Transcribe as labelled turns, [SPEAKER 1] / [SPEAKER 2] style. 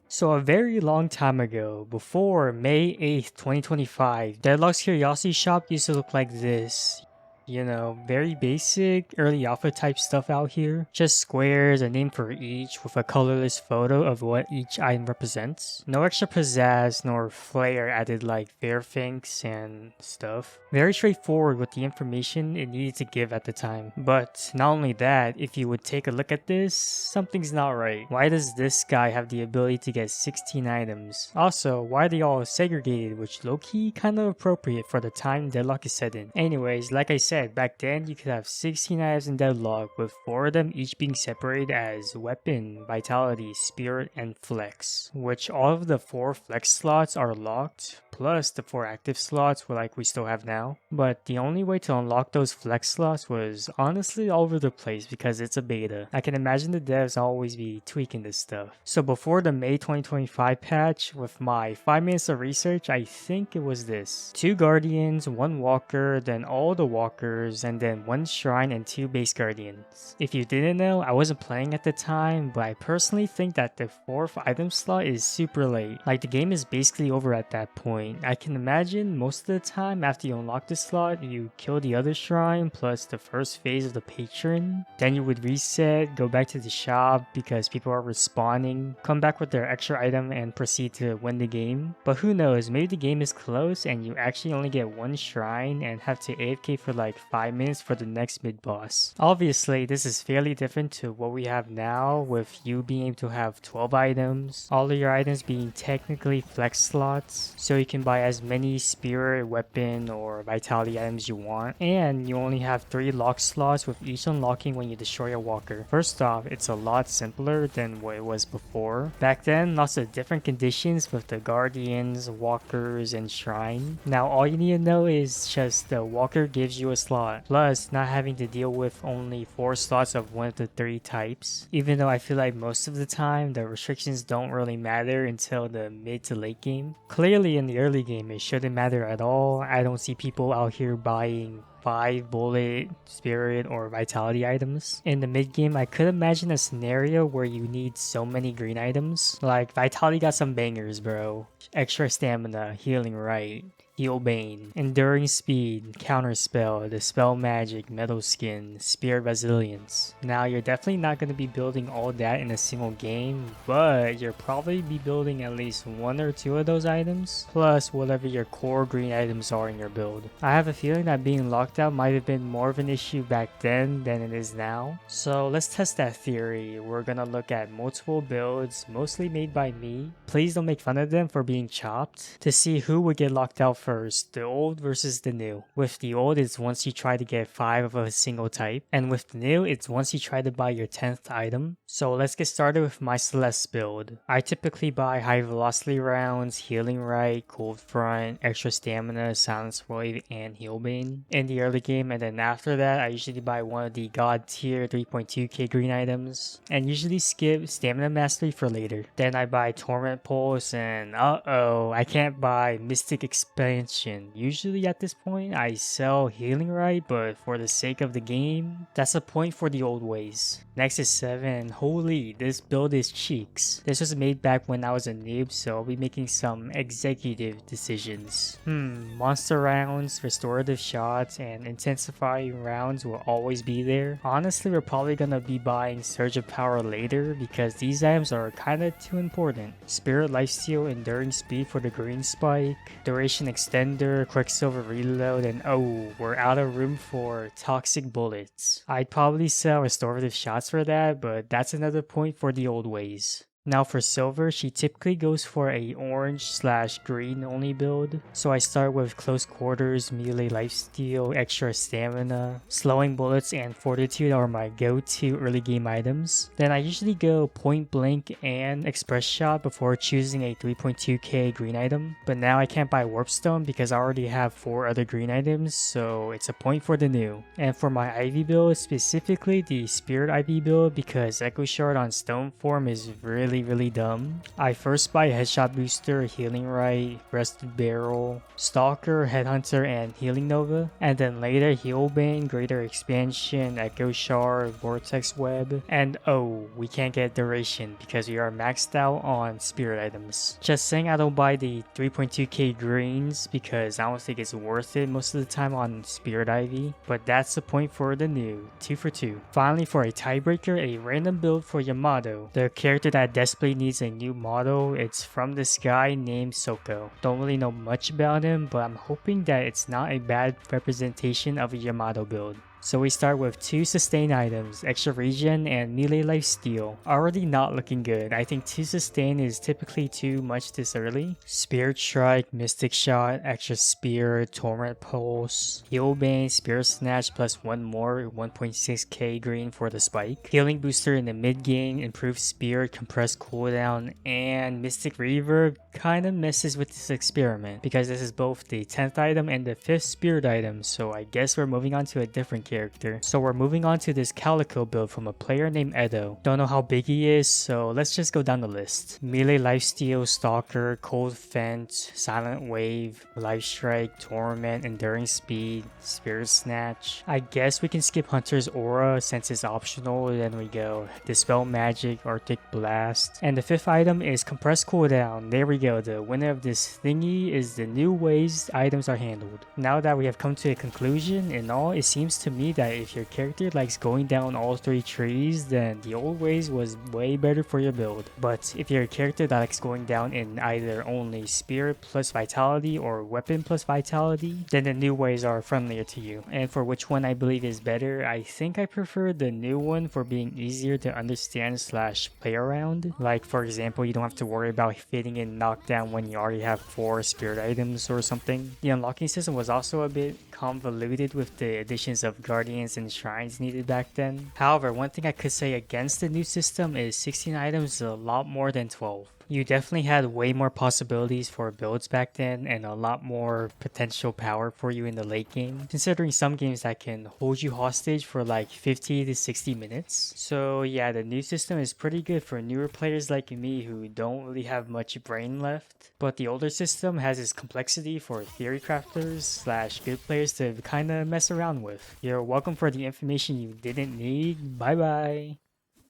[SPEAKER 1] So a very long time ago, before May 8th, 2025, Deadlock's Curiosity Shop used to look like this. You know, very basic, early alpha type stuff out here. Just squares, a name for each, with a colorless photo of what each item represents. No extra pizzazz nor flair added like Fairfinks and stuff. Very straightforward with the information it needed to give at the time. But not only that, if you would take a look at this, something's not right. Why does this guy have the ability to get 16 items? Also, why are they all segregated, which low-key kinda appropriate for the time Deadlock is set in. Anyways, like I said, back then you could have 16 items in Deadlock, with 4 of them each being separated as Weapon, Vitality, Spirit, and Flex, which all of the 4 Flex slots are locked, plus the 4 active slots like we still have now. But the only way to unlock those Flex slots was honestly all over the place because it's a beta. I can imagine the devs always be tweaking this stuff. So before the May 2025 patch, with my 5 minutes of research, I think it was this. 2 Guardians, 1 Walker, then all the Walkers, and then 1 Shrine and 2 Base Guardians. If you didn't know, I wasn't playing at the time, but I personally think that the 4th item slot is super late. Like the game is basically over at that point. I can imagine most of the time after you unlock the slot, you kill the other Shrine plus the first phase of the Patron. Then you would reset, go back to the shop because people are respawning, come back with their extra item and proceed to win the game. But who knows, maybe the game is close and you actually only get 1 Shrine and have to AFK for like 5 minutes for the next mid boss. Obviously, this is fairly different to what we have now, with you being able to have 12 items, all of your items being technically flex slots, so you can buy as many spirit, weapon, or vitality items you want, and you only have 3 lock slots, with each unlocking when you destroy a walker. First off, it's a lot simpler than what it was before. Back then, lots of different conditions with the guardians, walkers, and shrine. Now all you need to know is just the walker gives you a slot, plus not having to deal with only 4 slots of one of the 3 types, even though I feel like most of the time the restrictions don't really matter until the mid to late game. Clearly in the early game it shouldn't matter at all. I don't see people out here buying 5 bullet, spirit, or vitality items. In the mid game, I could imagine a scenario where you need so many green items. Like vitality got some bangers, bro. Extra stamina, healing right, Heal Bane, Enduring Speed, Counterspell, Dispel Magic, Metal Skin, Spirit Resilience. Now you're definitely not going to be building all that in a single game, but you'll probably be building at least 1 or 2 of those items, plus whatever your core green items are in your build. I have a feeling that being locked out might have been more of an issue back then than it is now. So let's test that theory. We're going to look at multiple builds, mostly made by me. Please don't make fun of them for being chopped, to see who would get locked out first, the old versus the new. With the old, it's once you try to get 5 of a single type, and with the new, it's once you try to buy your 10th item. So let's get started with my Celeste build. I typically buy high velocity rounds, healing right, cold front, extra stamina, silence wave, and heal bane in the early game, and then after that I usually buy one of the god tier 3.2k green items, and usually skip stamina mastery for later. Then I buy torment pulse, and I can't buy mystic expansion. Usually at this point I sell healing right, but for the sake of the game, that's a point for the old ways. Next is 7. Holy, this build is cheeks. This was made back when I was a noob, so I'll be making some executive decisions. Monster rounds, restorative shots, and intensifying rounds will always be there. Honestly, we're probably gonna be buying Surge of Power later because these items are kinda too important. Spirit Lifesteal, Enduring Speed for the green spike, Duration Extender, Quicksilver Reload, and oh, we're out of room for Toxic Bullets. I'd probably sell restorative shots for that, but that's another point for the old ways. Now for silver, she typically goes for a orange/green only build. So I start with close quarters, melee lifesteal, extra stamina, slowing bullets, and fortitude are my go-to early game items. Then I usually go point blank and express shot before choosing a 3.2k green item. But now I can't buy warpstone because I already have 4 other green items, so it's a point for the new. And for my Ivy build, specifically the Spirit Ivy build, because Echo Shard on stone form is really really dumb. I first buy Headshot Booster, Healing Right, Rested Barrel, Stalker, Headhunter, and Healing Nova, and then later Healbane, Greater Expansion, Echo Shard, Vortex Web, and oh, we can't get Duration because we are maxed out on Spirit items. Just saying I don't buy the 3.2k greens because I don't think it's worth it most of the time on Spirit Ivy, but that's the point for the new 2 for 2. Finally, for a tiebreaker, a random build for Yamato, the character that desperately needs a new model. It's from this guy named Soko. Don't really know much about him, but I'm hoping that it's not a bad representation of a Yamato build. So we start with 2 sustain items, extra regen and melee life steal. Already not looking good. I think 2 sustain is typically too much this early. Spirit Strike, Mystic Shot, extra spear, Torment Pulse, Healbane, Spirit Snatch plus 1 more, 1.6k green for the spike. Healing booster in the mid game, improved spirit, compressed cooldown, and Mystic Reverb kinda messes with this experiment because this is both the 10th item and the 5th spirit item, so I guess we're moving on to a different character. So we're moving on to this Calico build from a player named Edo. Don't know how big he is, so let's just go down the list. Melee Lifesteal, Stalker, Cold Fence, Silent Wave, Life Strike, Torment, Enduring Speed, Spirit Snatch. I guess we can skip Hunter's Aura since it's optional. Then we go Dispel Magic, Arctic Blast. And the 5th item is Compressed Cooldown. There we go. The winner of this thingy is the new ways items are handled. Now that we have come to a conclusion, in all, it seems to me that if your character likes going down all 3 trees, then the old ways was way better for your build. But if you're a character that likes going down in either only Spirit plus Vitality or Weapon plus Vitality, then the new ways are friendlier to you. And for which one I believe is better, I think I prefer the new one for being easier to understand slash play around. Like for example, you don't have to worry about fitting in knockdown when you already have 4 spirit items or something. The unlocking system was also a bit convoluted with the additions of guardians and shrines needed back then. However, one thing I could say against the new system is 16 items is a lot more than 12. You definitely had way more possibilities for builds back then and a lot more potential power for you in the late game, considering some games that can hold you hostage for like 50 to 60 minutes. So yeah, the new system is pretty good for newer players like me who don't really have much brain left, but the older system has its complexity for theory crafters slash good players to kinda mess around with. You're welcome for the information you didn't need. Bye bye.